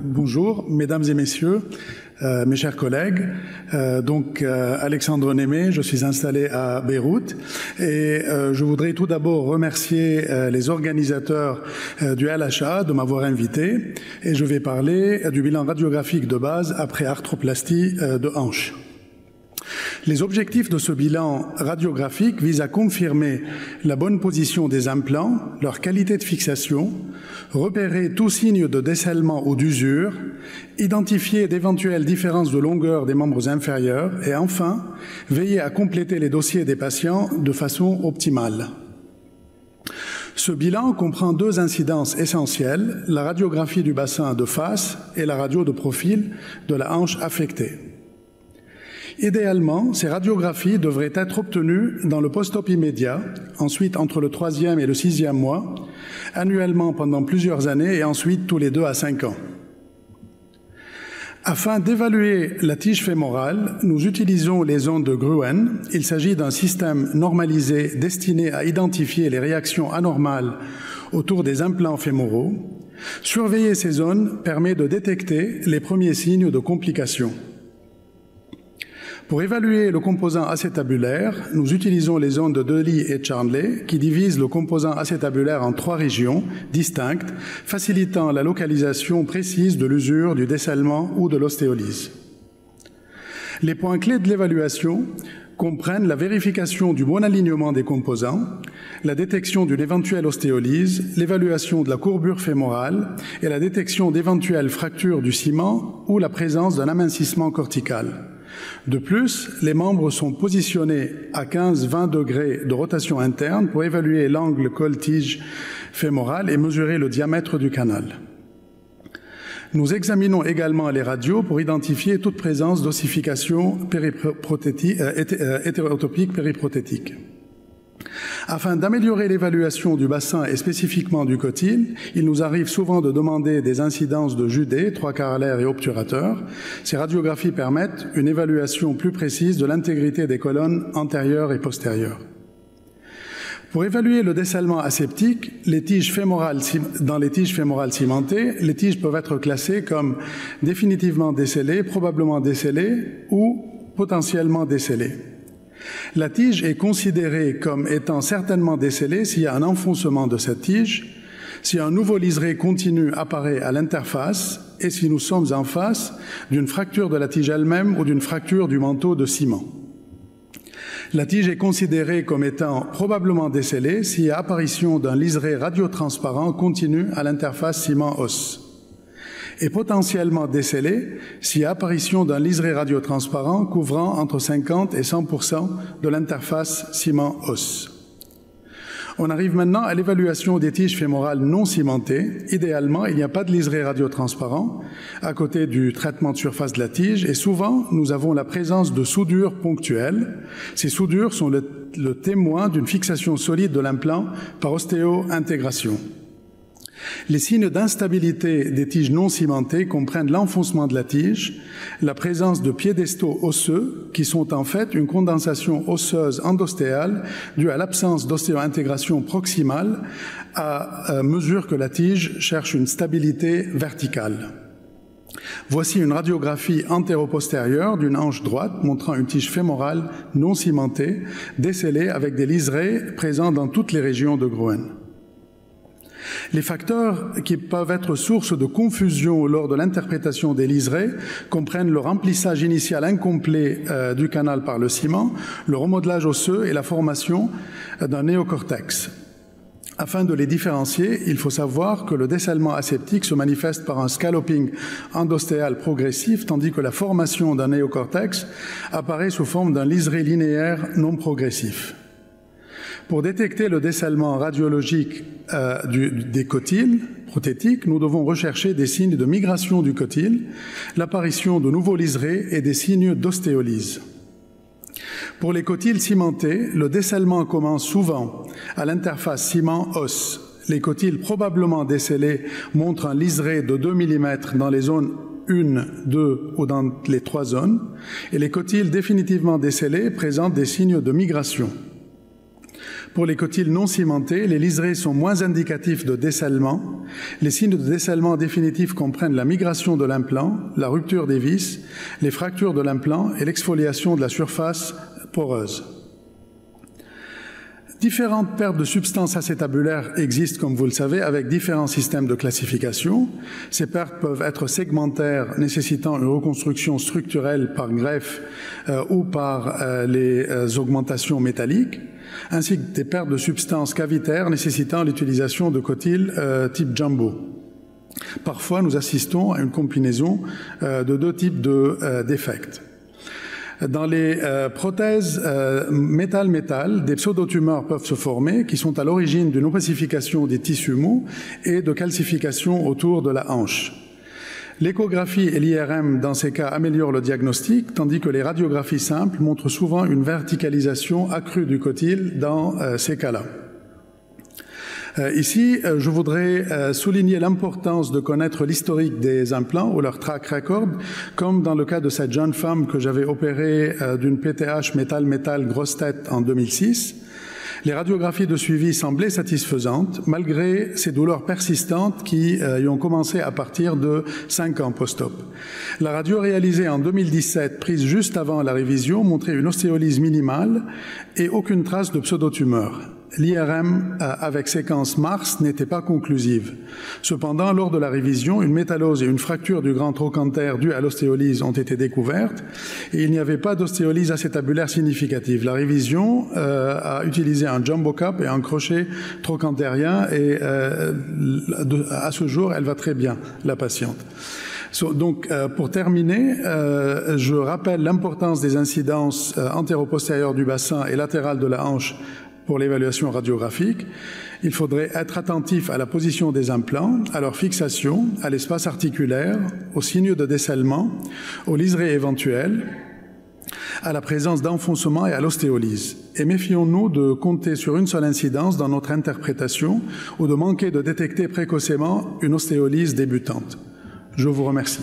Bonjour, mesdames et messieurs, mes chers collègues. Alexandre Némé, je suis installé à Beyrouth et je voudrais tout d'abord remercier les organisateurs du LHA de m'avoir invité et je vais parler du bilan radiographique de base après arthroplastie de hanche. Les objectifs de ce bilan radiographique visent à confirmer la bonne position des implants, leur qualité de fixation, repérer tout signe de descellement ou d'usure, identifier d'éventuelles différences de longueur des membres inférieurs et enfin, veiller à compléter les dossiers des patients de façon optimale. Ce bilan comprend deux incidences essentielles, la radiographie du bassin de face et la radio de profil de la hanche affectée. Idéalement, ces radiographies devraient être obtenues dans le post-op immédiat, ensuite entre le 3e et le 6e mois, annuellement pendant plusieurs années et ensuite tous les 2 à 5 ans. Afin d'évaluer la tige fémorale, nous utilisons les ondes de Gruen. Il s'agit d'un système normalisé destiné à identifier les réactions anormales autour des implants fémoraux. Surveiller ces zones permet de détecter les premiers signes de complications. Pour évaluer le composant acétabulaire, nous utilisons les ondes de Dely et Charnley qui divisent le composant acétabulaire en 3 régions distinctes, facilitant la localisation précise de l'usure, du dessalement ou de l'ostéolyse. Les points clés de l'évaluation comprennent la vérification du bon alignement des composants, la détection d'une éventuelle ostéolyse, l'évaluation de la courbure fémorale et la détection d'éventuelles fractures du ciment ou la présence d'un amincissement cortical. De plus, les membres sont positionnés à 15-20 degrés de rotation interne pour évaluer l'angle col-tige fémoral et mesurer le diamètre du canal. Nous examinons également les radios pour identifier toute présence d'ossification hétérotopique périprothétique. Afin d'améliorer l'évaluation du bassin et spécifiquement du cotyle, il nous arrive souvent de demander des incidences de Judée, 3/4 alaire et obturateur. Ces radiographies permettent une évaluation plus précise de l'intégrité des colonnes antérieures et postérieures. Pour évaluer le dessalement aseptique, dans les tiges fémorales cimentées, les tiges peuvent être classées comme définitivement décellées, probablement décellées ou potentiellement décellées. La tige est considérée comme étant certainement décellée s'il y a un enfoncement de cette tige, si un nouveau liseré continu apparaît à l'interface et si nous sommes en face d'une fracture de la tige elle-même ou d'une fracture du manteau de ciment. La tige est considérée comme étant probablement décellée s'il y a apparition d'un liseré radiotransparent continu à l'interface ciment-os. Et potentiellement décellée s'il y a apparition d'un liseré radiotransparent couvrant entre 50 et 100% de l'interface ciment-os. On arrive maintenant à l'évaluation des tiges fémorales non cimentées. Idéalement, il n'y a pas de liseré radiotransparent à côté du traitement de surface de la tige et souvent, nous avons la présence de soudures ponctuelles. Ces soudures sont le témoin d'une fixation solide de l'implant par ostéo-intégration. Les signes d'instabilité des tiges non cimentées comprennent l'enfoncement de la tige, la présence de piédestaux osseux qui sont en fait une condensation osseuse endostéale due à l'absence d'ostéo-intégration proximale à mesure que la tige cherche une stabilité verticale. Voici une radiographie antéro-postérieure d'une hanche droite montrant une tige fémorale non cimentée, décellée avec des liserés présents dans toutes les régions de Gruen. Les facteurs qui peuvent être source de confusion lors de l'interprétation des liserés comprennent le remplissage initial incomplet du canal par le ciment, le remodelage osseux et la formation d'un néocortex. Afin de les différencier, il faut savoir que le dessalement aseptique se manifeste par un scalloping endostéal progressif, tandis que la formation d'un néocortex apparaît sous forme d'un liseré linéaire non progressif. Pour détecter le dessalement radiologique des cotyles prothétiques, nous devons rechercher des signes de migration du cotyle, l'apparition de nouveaux liserés et des signes d'ostéolyse. Pour les cotyles cimentés, le dessalement commence souvent à l'interface ciment-os. Les cotyles probablement décellés montrent un liseré de 2 mm dans les zones 1, 2 ou dans les 3 zones, et les cotyles définitivement décellés présentent des signes de migration. Pour les cotyles non cimentés, les liserés sont moins indicatifs de descellement. Les signes de descellement définitifs comprennent la migration de l'implant, la rupture des vis, les fractures de l'implant et l'exfoliation de la surface poreuse. Différentes pertes de substances acétabulaires existent, comme vous le savez, avec différents systèmes de classification. Ces pertes peuvent être segmentaires, nécessitant une reconstruction structurelle par greffe ou par les augmentations métalliques, ainsi que des pertes de substances cavitaires nécessitant l'utilisation de cotyles type jumbo. Parfois, nous assistons à une combinaison de deux types de défects. Dans les prothèses métal-métal, des pseudotumeurs peuvent se former qui sont à l'origine d'une opacification des tissus mous et de calcification autour de la hanche. L'échographie et l'IRM, dans ces cas, améliorent le diagnostic, tandis que les radiographies simples montrent souvent une verticalisation accrue du cotyle dans ces cas-là. Ici, je voudrais souligner l'importance de connaître l'historique des implants ou leur track record, comme dans le cas de cette jeune femme que j'avais opérée d'une PTH métal-métal grosse tête en 2006. Les radiographies de suivi semblaient satisfaisantes, malgré ces douleurs persistantes qui y ont commencé à partir de 5 ans post-op. La radio réalisée en 2017, prise juste avant la révision, montrait une ostéolyse minimale et aucune trace de pseudotumeur. L'IRM avec séquence Mars n'était pas conclusive. Cependant, lors de la révision, une métallose et une fracture du grand trochanter due à l'ostéolyse ont été découvertes et il n'y avait pas d'ostéolyse acétabulaire significative. La révision a utilisé un jumbo cap et un crochet trochantérien et à ce jour, elle va très bien, la patiente. Donc, pour terminer, je rappelle l'importance des incidences antéro-postérieures du bassin et latérales de la hanche pour l'évaluation radiographique. Il faudrait être attentif à la position des implants, à leur fixation, à l'espace articulaire, aux signes de descellement, aux liserés éventuels, à la présence d'enfoncement et à l'ostéolyse. Et méfions-nous de compter sur une seule incidence dans notre interprétation ou de manquer de détecter précocement une ostéolyse débutante. Je vous remercie.